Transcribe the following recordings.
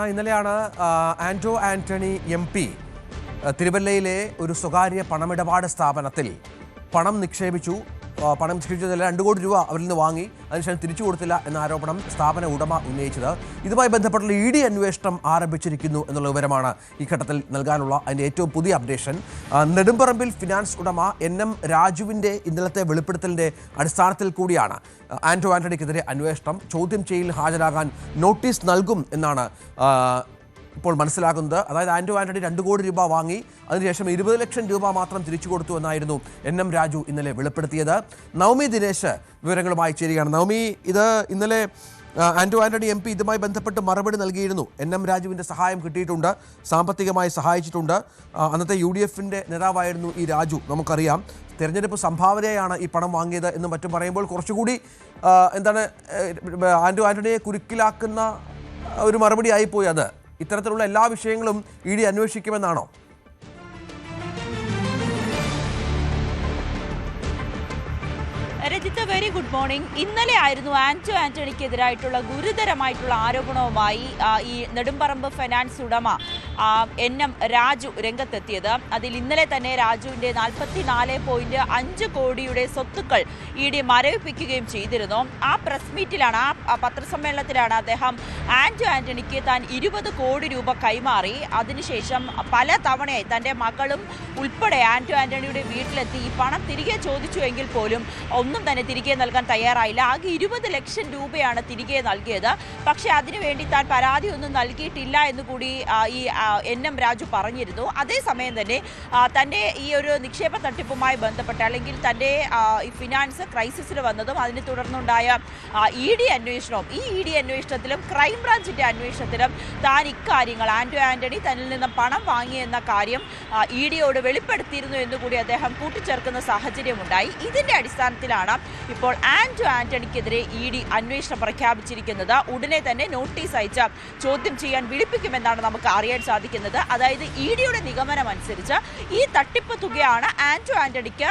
ഇന്നലെയാണ് ആന്റോ ആന്റണി MP തിരുവല്ലയിലെ ഒരു സ്വകാര്യ പണമിടപാട് സ്ഥാപനത്തിൽ പണം നിക്ഷേപിച്ചു. പണം നിക്ഷേപിച്ചതിൽ 2 കോടി രൂപ അവരിൽ നിന്ന് വാങ്ങി, അതിനുശേഷം തിരിച്ചു കൊടുത്തില്ല എന്ന ആരോപണം സ്ഥാപന ഉടമ ഉന്നയിച്ചത്. ഇതുമായി ബന്ധപ്പെട്ടുള്ള ED അന്വേഷണം ആരംഭിച്ചിരിക്കുന്നു എന്നുള്ള വിവരമാണ് ഈ ഘട്ടത്തിൽ നൽകാനുള്ള അതിൻ്റെ ഏറ്റവും പുതിയ അപ്ഡേഷൻ. നെടുമ്പറമ്പിൽ ഫിനാൻസ് ഉടമ NM രാജുവിൻ്റെ ഇന്നലത്തെ വെളിപ്പെടുത്തലിൻ്റെ അടിസ്ഥാനത്തിൽ കൂടിയാണ് ആന്റോ ആന്റണിക്കെതിരെ അന്വേഷണം. ചോദ്യം ചെയ്യലിൽ ഹാജരാകാൻ നോട്ടീസ് നൽകും എന്നാണ് ഇപ്പോൾ മനസ്സിലാക്കുന്നത്. അതായത് ആന്റോ ആന്റണി 2 കോടി രൂപ വാങ്ങി, അതിനുശേഷം 20 ലക്ഷം രൂപ മാത്രം തിരിച്ചു കൊടുത്തു എന്നായിരുന്നു NM രാജു ഇന്നലെ വെളിപ്പെടുത്തിയത്. നവമി ദിനേശ് വിവരങ്ങളുമായി ചേരുകയാണ്. നവമി, ഇത് ഇന്നലെ ആന്റോ ആന്റണി MP ഇതുമായി ബന്ധപ്പെട്ട് മറുപടി നൽകിയിരുന്നു. NM രാജുവിൻ്റെ സഹായം കിട്ടിയിട്ടുണ്ട്, സാമ്പത്തികമായി സഹായിച്ചിട്ടുണ്ട്. അന്നത്തെ UDFൻ്റെ നേതാവായിരുന്നു ഈ രാജു, നമുക്കറിയാം. തെരഞ്ഞെടുപ്പ് സംഭാവനയാണ് ഈ പണം വാങ്ങിയത് എന്നും മറ്റും പറയുമ്പോൾ കുറച്ചുകൂടി ആന്റോ ആന്റണിയെ കുരുക്കിലാക്കുന്ന ഒരു മറുപടി ആയിപ്പോയി. അത് ഇത്തരത്തിലുള്ള എല്ലാ വിഷയങ്ങളും ED അന്വേഷിക്കുമെന്നാണോ? Rajith, very good morning. ഇന്നലെ ആയിരുന്നു ആന്റോ ആന്റണിക്കെതിരായിട്ടുള്ള ഗുരുതരമായിട്ടുള്ള ആരോപണവുമായി ഈ നെടുമ്പറമ്പ് ഫൈനാൻസ് ഉടമ NM രാജു രംഗത്തെത്തിയത്. അതിൽ ഇന്നലെ തന്നെ രാജുവിൻ്റെ 44.5 കോടിയുടെ സ്വത്തുക്കൾ ED മരവിപ്പിക്കുകയും ചെയ്തിരുന്നു. ആ പ്രസ് മീറ്റിലാണ്, ആ പത്രസമ്മേളനത്തിലാണ് അദ്ദേഹം ആന്റോ ആന്റണിക്ക് താൻ 20 കോടി രൂപ കൈമാറി, അതിനുശേഷം പല തവണയായി തൻ്റെ മകളും ഉൾപ്പെടെ ആന്റോ ആന്റണിയുടെ വീട്ടിലെത്തി ഈ പണം തിരികെ ചോദിച്ചു എങ്കിൽ പോലും ഒന്നും തന്നെ തിരികെ നൽകാൻ തയ്യാറായില്ല. ആകെ 20 ലക്ഷം രൂപയാണ് തിരികെ നൽകിയത്. പക്ഷേ അതിനുവേണ്ടി താൻ പരാതിയൊന്നും നൽകിയിട്ടില്ല എന്നുകൂടി ഈ NM രാജു പറഞ്ഞിരുന്നു. അതേസമയം തന്നെ തൻ്റെ ഈ ഒരു നിക്ഷേപ തട്ടിപ്പുമായി ബന്ധപ്പെട്ട്, അല്ലെങ്കിൽ തൻ്റെ ഈ ഫിനാൻസ് ക്രൈസിസിൽ വന്നതും അതിനെ തുടർന്നുണ്ടായ ED അന്വേഷണവും, ഈ ED അന്വേഷണത്തിലും ക്രൈംബ്രാഞ്ചിൻ്റെ അന്വേഷണത്തിലും താൻ ഇക്കാര്യങ്ങൾ ആന്റോ ആന്റണി തന്നിൽ നിന്ന് പണം വാങ്ങിയെന്ന കാര്യം EDയോട് വെളിപ്പെടുത്തിയിരുന്നു എന്നുകൂടി അദ്ദേഹം കൂട്ടിച്ചേർക്കുന്ന സാഹചര്യമുണ്ടായി. ഇതിൻ്റെ അടിസ്ഥാനത്തിലാണ് ഇപ്പോൾ ആന്റോ ആന്റണിക്കെതിരെ ED അന്വേഷണം പ്രഖ്യാപിച്ചിരിക്കുന്നത്. ഉടനെ തന്നെ നോട്ടീസ് അയച്ച ചോദ്യം ചെയ്യാൻ വിളിപ്പിക്കുമെന്നാണ് നമുക്ക് അറിയാൻ സാധിക്കുന്നത്. അതായത് EDയുടെ നിഗമനം അനുസരിച്ച് ഈ തട്ടിപ്പ് തുകയാണ് ആന്റോ ആന്റണിക്ക്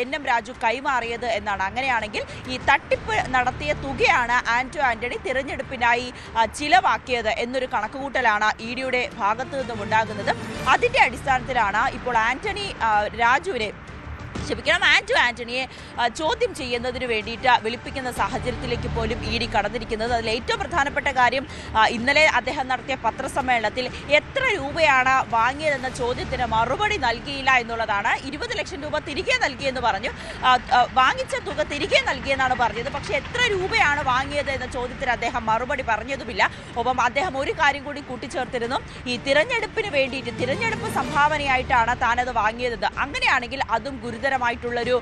NM രാജു കൈമാറിയത് എന്നാണ്. അങ്ങനെയാണെങ്കിൽ ഈ തട്ടിപ്പ് നടത്തിയ തുകയാണ് ആന്റോ ആന്റണി തിരഞ്ഞെടുപ്പിനായി ചിലവാക്കിയത് എന്നൊരു കണക്കുകൂട്ടലാണ് EDയുടെ ഭാഗത്തു നിന്നും ഉണ്ടാകുന്നത്. അതിൻ്റെ അടിസ്ഥാനത്തിലാണ് ഇപ്പോൾ ആന്റോ ആന്റണിയെ ചോദ്യം ചെയ്യുന്നതിന് വേണ്ടിയിട്ട് വിളിപ്പിക്കുന്ന സാഹചര്യത്തിലേക്ക് പോലും ED കടന്നിരിക്കുന്നത്. അതിൽ ഏറ്റവും പ്രധാനപ്പെട്ട കാര്യം, ഇന്നലെ അദ്ദേഹം നടത്തിയ പത്രസമ്മേളനത്തിൽ എത്ര രൂപയാണ് വാങ്ങിയതെന്ന ചോദ്യത്തിന് മറുപടി നൽകിയില്ല എന്നുള്ളതാണ്. 20 ലക്ഷം രൂപ തിരികെ നൽകിയെന്ന് പറഞ്ഞു, വാങ്ങിച്ച തുക തിരികെ നൽകിയെന്നാണ് പറഞ്ഞത്. പക്ഷേ എത്ര രൂപയാണ് വാങ്ങിയത് എന്ന ചോദ്യത്തിന് അദ്ദേഹം മറുപടി പറഞ്ഞതുമില്ല. ഒപ്പം അദ്ദേഹം ഒരു കാര്യം കൂടി കൂട്ടിച്ചേർത്തിരുന്നു, ഈ തിരഞ്ഞെടുപ്പിന് വേണ്ടിയിട്ട്, തിരഞ്ഞെടുപ്പ് സംഭാവനയായിട്ടാണ് താനത് വാങ്ങിയത്. അങ്ങനെയാണെങ്കിൽ അതും ഗുരുതരമായിട്ടുള്ളൊരു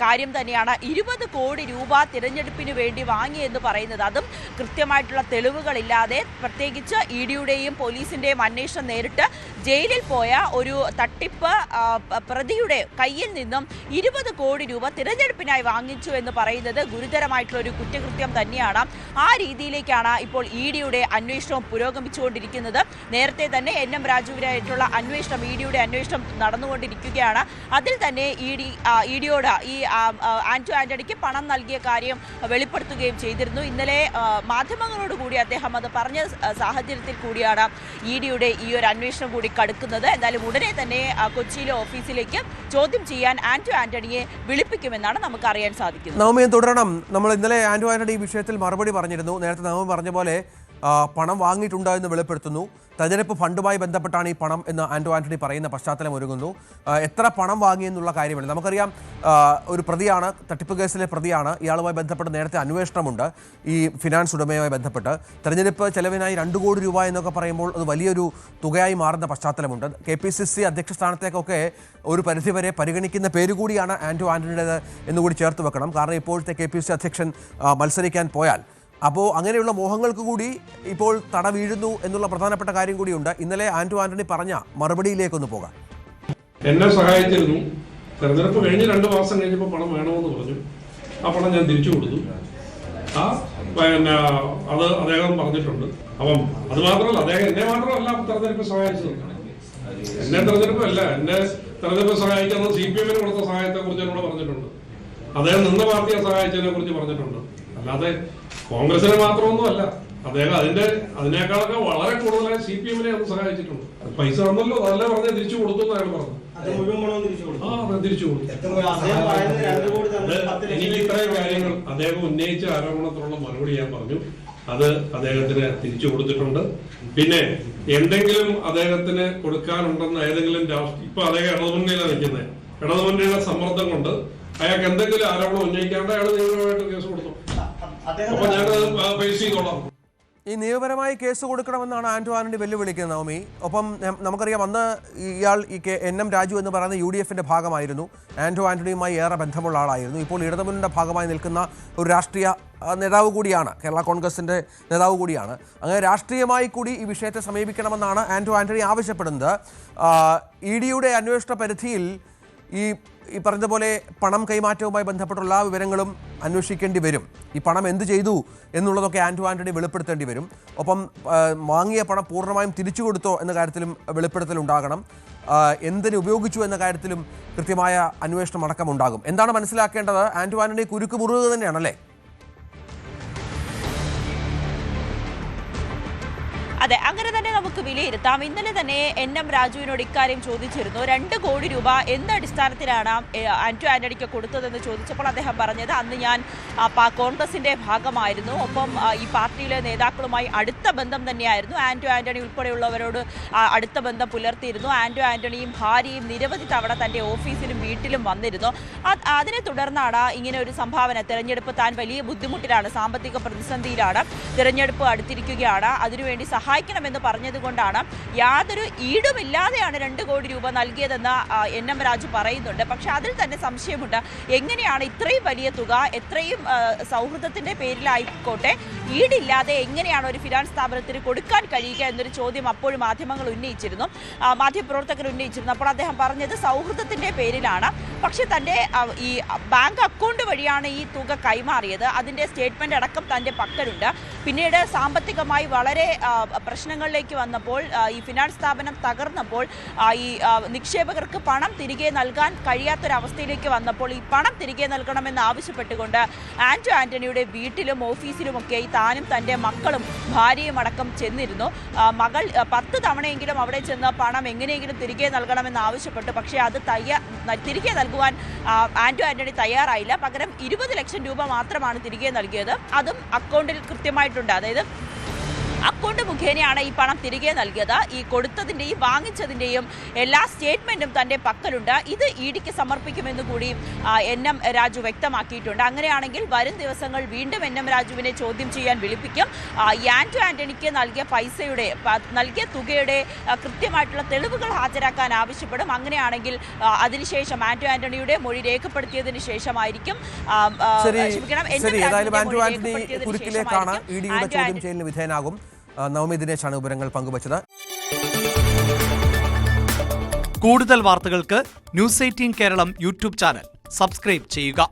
കാര്യം തന്നെയാണ്. 20 കോടി രൂപ തിരഞ്ഞെടുപ്പിന് വേണ്ടി വാങ്ങിയെന്ന് പറയുന്നത്, അതും കൃത്യമായിട്ടുള്ള തെളിവുകളില്ലാതെ, പ്രത്യേകിച്ച് EDയുടെയും പോലീസിൻ്റെയും അന്വേഷണം നേരിട്ട് ജയിലിൽ പോയ ഒരു തട്ടിപ്പ് പ്രതിയുടെ കയ്യിൽ നിന്നും 20 കോടി രൂപ തിരഞ്ഞെടുപ്പിനായി വാങ്ങിച്ചു എന്ന് പറയുന്നത് ഗുരുതരമായിട്ടുള്ള ഒരു കുറ്റകൃത്യം തന്നെയാണ്. ആ രീതിയിലേക്കാണ് ഇപ്പോൾ EDയുടെ അന്വേഷണം പുരോഗമിച്ചുകൊണ്ടിരിക്കുന്നത്. നേരത്തെ തന്നെ NM രാജുവിനായിട്ടുള്ള അന്വേഷണം, EDയുടെ അന്വേഷണം നടന്നുകൊണ്ടിരിക്കുകയാണ്. അതിൽ തന്നെ EDയോട് ഈ ആന്റോ ആന്റണിക്ക് പണം നൽകിയ കാര്യം വെളിപ്പെടുത്തുകയും ചെയ്തിരുന്നു. ഇന്നലെ മാധ്യമങ്ങളോട് കൂടി അദ്ദേഹം അത് പറഞ്ഞ സാഹചര്യത്തിൽ കൂടിയാണ് EDയുടെ ഈ ഒരു അന്വേഷണം കൂടി കടുക്കുന്നത്. എന്തായാലും ഉടനെ തന്നെ കൊച്ചിയിലെ ഓഫീസിലേക്ക് ചോദ്യം ചെയ്യാൻ ആന്റോ ആന്റണിയെ വിളിപ്പിക്കുമെന്നാണ് നമുക്ക് അറിയാൻ സാധിക്കുന്നത്. നവമിയെ തുടരണം. നമ്മൾ ഇന്നലെ ആന്റോ ആന്റണി ഈ വിഷയത്തിൽ മറുപടി പറഞ്ഞിരുന്നു. നേരത്തെ നവമി പറഞ്ഞ പോലെ പണം വാങ്ങിയിട്ടുണ്ടോ എന്ന് വെളിപ്പെടുത്തുന്നു. തെരഞ്ഞെടുപ്പ് ഫണ്ടുമായി ബന്ധപ്പെട്ടാണ് ഈ പണം എന്ന് ആന്റോ ആന്റണി പറയുന്ന പശ്ചാത്തലം ഒരുങ്ങുന്നു. എത്ര പണം വാങ്ങിയെന്നുള്ള കാര്യമില്ല. നമുക്കറിയാം, ഒരു പ്രതിയാണ്, തട്ടിപ്പ് കേസിലെ പ്രതിയാണ്. ഇയാളുമായി ബന്ധപ്പെട്ട് നേരത്തെ അന്വേഷണമുണ്ട്. ഈ ഫിനാൻസ് ഉടമയുമായി ബന്ധപ്പെട്ട് തെരഞ്ഞെടുപ്പ് ചെലവിനായി 2 കോടി രൂപ എന്നൊക്കെ പറയുമ്പോൾ അത് വലിയൊരു തുകയായി മാറുന്ന പശ്ചാത്തലമുണ്ട്. KPCC അധ്യക്ഷ സ്ഥാനത്തേക്കൊക്കെ ഒരു പരിധിവരെ പരിഗണിക്കുന്ന പേരുകൂടിയാണ് ആന്റോ ആന്റണിയുടേത് എന്നുകൂടി ചേർത്ത് വെക്കണം. കാരണം ഇപ്പോഴത്തെ KPCC അധ്യക്ഷൻ മത്സരിക്കാൻ പോയാൽ, അപ്പോൾ അങ്ങനെയുള്ള മോഹങ്ങൾക്ക് കൂടി ഇപ്പോൾ തട വീഴുന്നു എന്നുള്ള പ്രധാനപ്പെട്ട കാര്യം കൂടിയുണ്ട്. ഇന്നലെ ആന്റോ ആന്റണി പറഞ്ഞ മറുപടിയിലേക്കൊന്ന് പോകാം. എന്നെ സഹായിച്ചിരുന്നു. തെരഞ്ഞെടുപ്പ് കഴിഞ്ഞ് 2 മാസം കഴിഞ്ഞപ്പോൾ പണം വേണമെന്ന് പറഞ്ഞു. ആ പണം ഞാൻ തിരിച്ചു കൊടുത്തു. അത് അദ്ദേഹം പറഞ്ഞിട്ടുണ്ട്. അപ്പം അത് മാത്രമല്ല, അദ്ദേഹം എന്നെ മാത്രമല്ല തെരഞ്ഞെടുപ്പ് സഹായിച്ചത്. എന്നെ തെരഞ്ഞെടുപ്പല്ല, എന്നെ തെരഞ്ഞെടുപ്പ് സഹായിക്കുന്നത് CPM കൊടുത്ത സഹായത്തെ കുറിച്ച് എന്നോട് പറഞ്ഞിട്ടുണ്ട്. അദ്ദേഹം നിന്ന പാർട്ടിയെ സഹായിച്ചതിനെ കുറിച്ച് പറഞ്ഞിട്ടുണ്ട്. അല്ലാതെ കോൺഗ്രസിനെ മാത്രമൊന്നുമല്ല, അദ്ദേഹം അതിനേക്കാളൊക്കെ വളരെ കൂടുതലായി CPM-നെ അത് സഹായിച്ചിട്ടുണ്ട്. പൈസ തന്നല്ലോ, അതല്ലേ പറഞ്ഞ തിരിച്ചു കൊടുത്തു എന്നാണ് പറഞ്ഞത്. തിരിച്ചു കൊടുത്തു. എനിക്ക് ഇത്രയും കാര്യങ്ങൾ അദ്ദേഹം ഉന്നയിച്ച ആരോപണത്തിനുള്ള മറുപടി ഞാൻ പറഞ്ഞു. അത് അദ്ദേഹത്തിന് തിരിച്ചു കൊടുത്തിട്ടുണ്ട്. പിന്നെ എന്തെങ്കിലും അദ്ദേഹത്തിന് കൊടുക്കാനുണ്ടെന്ന് ഏതെങ്കിലും ഇപ്പൊ അദ്ദേഹം ഇടതുമുന്നണിയിലാണ് നിൽക്കുന്നത്, ഇടതുമുന്നണിയുടെ സമ്മർദ്ദം കൊണ്ട് അയാൾക്ക് എന്തെങ്കിലും ആരോപണം ഉന്നയിക്കാണ്ട് അയാൾ നിയമപരമായിട്ട് കേസ് കൊടുത്തു. അപ്പൊ ഞാനത് ഫേസ് ചെയ്തോളാം. ഈ നിയമപരമായി കേസ് കൊടുക്കണമെന്നാണ് ആന്റോ ആന്റണി വെല്ലുവിളിക്കുന്നത് നവമി. ഒപ്പം നമുക്കറിയാം അന്ന് ഇയാൾ ഈ NM രാജു എന്ന് പറയുന്ന UDF-ന്റെ ഭാഗമായിരുന്നു, ആന്റോ ആന്റണിയുമായി ഏറെ ബന്ധമുള്ള ആളായിരുന്നു. ഇപ്പോൾ ഇടതുമുന്നണിയുടെ ഭാഗമായി നിൽക്കുന്ന ഒരു രാഷ്ട്രീയ നേതാവ് കൂടിയാണ്, കേരള കോൺഗ്രസിൻ്റെ നേതാവ് കൂടിയാണ്. അങ്ങനെ രാഷ്ട്രീയമായി കൂടി ഈ വിഷയത്തെ സമീപിക്കണമെന്നാണ് ആന്റോ ആന്റണി ആവശ്യപ്പെടുന്നത്. ED-യുടെ അന്വേഷണ പരിധിയിൽ ഈ പറഞ്ഞതുപോലെ പണം കൈമാറ്റവുമായി ബന്ധപ്പെട്ടുള്ള വിവരങ്ങളും അന്വേഷിക്കേണ്ടി വരും. ഈ പണം എന്ത് ചെയ്തു എന്നുള്ളതൊക്കെ ആന്റോ ആന്റണി വെളിപ്പെടുത്തേണ്ടി വരും. ഒപ്പം വാങ്ങിയ പണം പൂർണ്ണമായും തിരിച്ചു കൊടുത്തോ എന്ന കാര്യത്തിലും വെളിപ്പെടുത്തലുണ്ടാകണം. എന്തിനു ഉപയോഗിച്ചു എന്ന കാര്യത്തിലും കൃത്യമായ അന്വേഷണം അടക്കമുണ്ടാകും. എന്താണ് മനസ്സിലാക്കേണ്ടത്? ആന്റോ ആന്റണി കുരുക്ക് മുറുകുക തന്നെയാണല്ലേ? അതെ, അങ്ങനെ തന്നെ നമുക്ക് വിലയിരുത്താം. ഇന്നലെ തന്നെ NM രാജുവിനോട് ഇക്കാര്യം ചോദിച്ചിരുന്നു. 2 കോടി രൂപ എന്ത് അടിസ്ഥാനത്തിലാണ് ആന്റോ ആന്റണിക്ക് കൊടുത്തതെന്ന് ചോദിച്ചപ്പോൾ അദ്ദേഹം പറഞ്ഞത്, അന്ന് ഞാൻ കോൺഗ്രസിന്റെ ഭാഗമായിരുന്നു, ഒപ്പം ഈ പാർട്ടിയിലെ നേതാക്കളുമായി അടുത്ത ബന്ധം തന്നെയായിരുന്നു. ആന്റോ ആന്റണി ഉൾപ്പെടെയുള്ളവരോട് അടുത്ത ബന്ധം പുലർത്തിയിരുന്നു. ആന്റോ ആന്റണിയും ഭാര്യയും നിരവധി തവണ തന്റെ ഓഫീസിലും വീട്ടിലും വന്നിരുന്നു. അതിനെ തുടർന്നാണ് ഇങ്ങനെ ഒരു സംഭാവന. തെരഞ്ഞെടുപ്പ് താൻ വലിയ ബുദ്ധിമുട്ടിലാണ്, സാമ്പത്തിക പ്രതിസന്ധിയിലാണ്, തെരഞ്ഞെടുപ്പ് അടുത്തിരിക്കുകയാണ്, അതിനുവേണ്ടി സഹായിക്കണമെന്ന് പറഞ്ഞതുകൊണ്ടാണ് യാതൊരു ഈടുമില്ലാതെയാണ് 2 കോടി രൂപ നൽകിയതെന്ന് NM രാജു പറയുന്നുണ്ട്. പക്ഷെ അതിൽ തന്നെ സംശയമുണ്ട്. എങ്ങനെയാണ് ഇത്രയും വലിയ തുക, എത്രയും സൗഹൃദത്തിന്റെ പേരിലായിക്കോട്ടെ, ഈടില്ലാതെ എങ്ങനെയാണ് ഒരു ഫിനാൻസ് സ്ഥാപനത്തിന് കൊടുക്കാൻ കഴിയുക എന്നൊരു ചോദ്യം അപ്പോഴും മാധ്യമങ്ങൾ ഉന്നയിച്ചിരുന്നു, മാധ്യമപ്രവർത്തകർ ഉന്നയിച്ചിരുന്നു. അപ്പോൾ അദ്ദേഹം പറഞ്ഞത് സൗഹൃദത്തിന്റെ പേരിലാണ്. പക്ഷെ തൻ്റെ ഈ ബാങ്ക് അക്കൗണ്ട് വഴിയാണ് ഈ തുക കൈമാറിയത്. അതിൻ്റെ സ്റ്റേറ്റ്മെന്റ് അടക്കം തൻ്റെ പക്കലുണ്ട്. പിന്നീട് സാമ്പത്തികമായി വളരെ പ്രശ്നങ്ങളിലേക്ക് വന്നപ്പോൾ, ഈ ഫിനാൻസ് സ്ഥാപനം തകർന്നപ്പോൾ, ഈ നിക്ഷേപകർക്ക് പണം തിരികെ നൽകാൻ കഴിയാത്തൊരവസ്ഥയിലേക്ക് വന്നപ്പോൾ ഈ പണം തിരികെ നൽകണമെന്ന് ആവശ്യപ്പെട്ടുകൊണ്ട് ആന്റോ ആന്റണിയുടെ വീട്ടിലും ഓഫീസിലുമൊക്കെ താനും തൻ്റെ മക്കളും ഭാര്യയും അടക്കം ചെന്നിരുന്നു. മകൾ 10 തവണയെങ്കിലും അവിടെ ചെന്ന് പണം എങ്ങനെയെങ്കിലും തിരികെ നൽകണമെന്ന് ആവശ്യപ്പെട്ടു. പക്ഷേ അത് തിരികെ നൽകുവാൻ ആന്റോ ആന്റണി തയ്യാറായില്ല. പകരം 20 ലക്ഷം രൂപ മാത്രമാണ് തിരികെ നൽകിയത്. അതും അക്കൗണ്ടിൽ കൃത്യമായിട്ടുണ്ട്. അതായത് അക്കൗണ്ട് മുഖേനയാണ് ഈ പണം തിരികെ നൽകിയത്. ഈ കൊടുത്തതിൻ്റെയും വാങ്ങിച്ചതിൻ്റെയും എല്ലാ സ്റ്റേറ്റ്മെൻറ്റും തൻ്റെ പക്കലുണ്ട്. ഇത് ED-ക്ക് സമർപ്പിക്കുമെന്ന് കൂടി NM രാജു വ്യക്തമാക്കിയിട്ടുണ്ട്. അങ്ങനെയാണെങ്കിൽ വരും ദിവസങ്ങൾ വീണ്ടും NM രാജുവിനെ ചോദ്യം ചെയ്യാൻ വിളിപ്പിക്കും. ആന്റോ ആന്റണിക്ക് നൽകിയ തുകയുടെ കൃത്യമായിട്ടുള്ള തെളിവുകൾ ഹാജരാക്കാൻ ആവശ്യപ്പെടും. അങ്ങനെയാണെങ്കിൽ അതിനുശേഷം ആന്റോ ആന്റണിയുടെ മൊഴി രേഖപ്പെടുത്തിയതിനു ശേഷമായിരിക്കും ചോദ്യം ചെയ്യലിന് വിധേയനാകും. നവമി ദിനേശാണ് വിവരങ്ങൾ പങ്കുവച്ചത്. കൂടുതൽ വാർത്തകൾക്ക് News 18 Keralam YouTube channel subscribe ചെയ്യുക.